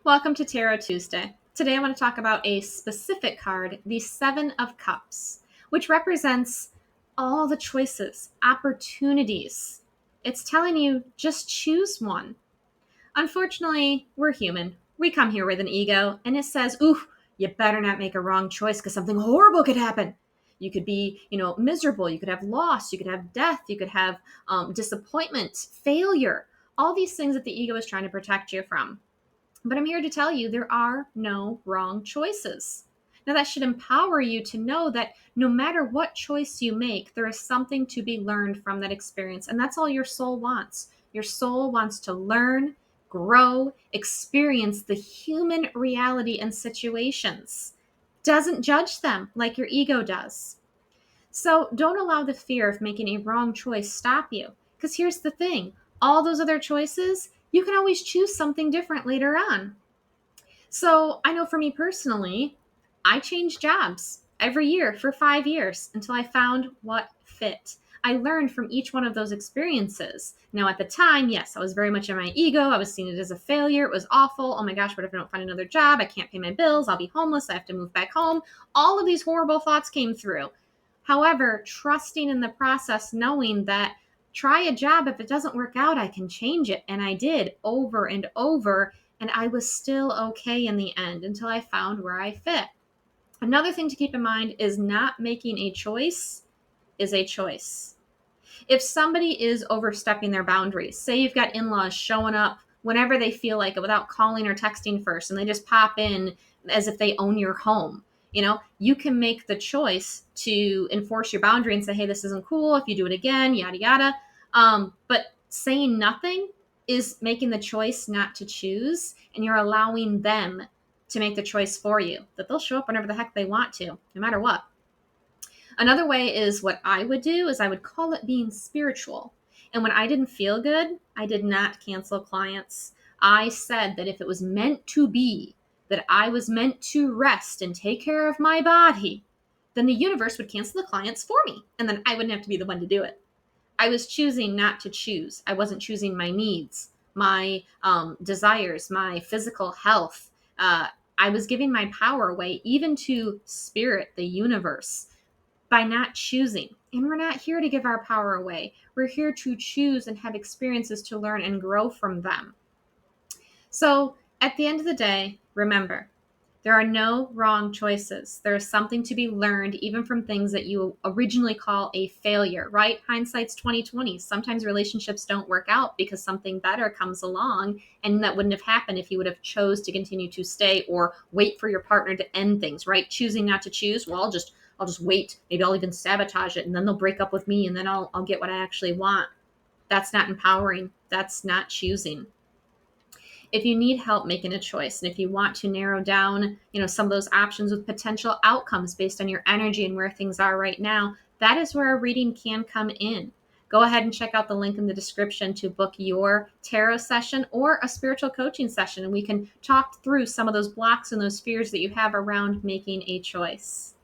Welcome to Tarot Tuesday. Today I want to talk about a specific card, the Seven of Cups, which represents all the choices, opportunities. It's telling you just choose one. Unfortunately, we're human. We come here with an ego, and it says, ooh, you better not make a wrong choice because something horrible could happen. You could be, miserable. You could have loss. You could have death. You could have disappointment, failure, all these things that the ego is trying to protect you from. But I'm here to tell you there are no wrong choices. Now, that should empower you to know that no matter what choice you make, there is something to be learned from that experience. And that's all your soul wants. Your soul wants to learn, grow, experience the human reality and situations. Doesn't judge them like your ego does. So don't allow the fear of making a wrong choice stop you. Because here's the thing, all those other choices, you can always choose something different later on. So I know for me personally, I changed jobs every year for 5 years until I found what fit. I learned from each one of those experiences. Now, at the time, yes, I was very much in my ego. I was seeing it as a failure. It was awful. Oh my gosh, what if I don't find another job? I can't pay my bills. I'll be homeless. I have to move back home. All of these horrible thoughts came through. However, trusting in the process, knowing that try a job, if it doesn't work out, I can change it. And I did over and over. And I was still okay in the end until I found where I fit. Another thing to keep in mind is not making a choice is a choice. If somebody is overstepping their boundaries, say you've got in-laws showing up whenever they feel like it without calling or texting first, and they just pop in as if they own your home, you can make the choice to enforce your boundary and say, hey, this isn't cool. If you do it again, yada, yada. But saying nothing is making the choice not to choose, and you're allowing them to make the choice for you, that they'll show up whenever the heck they want to, no matter what. Another way is what I would do is I would call it being spiritual. And when I didn't feel good, I did not cancel clients. I said that if it was meant to be, that I was meant to rest and take care of my body, then the universe would cancel the clients for me. And then I wouldn't have to be the one to do it. I was choosing not to choose. I wasn't choosing my needs, my desires, my physical health. I was giving my power away, even to spirit, the universe, by not choosing. And we're not here to give our power away. We're here to choose and have experiences to learn and grow from them. So at the end of the day, remember, there are no wrong choices. There is something to be learned, even from things that you originally call a failure, right? Hindsight's 2020. Sometimes relationships don't work out because something better comes along, and that wouldn't have happened if you would have chose to continue to stay or wait for your partner to end things, right? Choosing not to choose. Well, I'll just wait. Maybe I'll even sabotage it, and then they'll break up with me, and then I'll get what I actually want. That's not empowering. That's not choosing. If you need help making a choice, and if you want to narrow down, some of those options with potential outcomes based on your energy and where things are right now, that is where a reading can come in. Go ahead and check out the link in the description to book your tarot session or a spiritual coaching session, and we can talk through some of those blocks and those fears that you have around making a choice.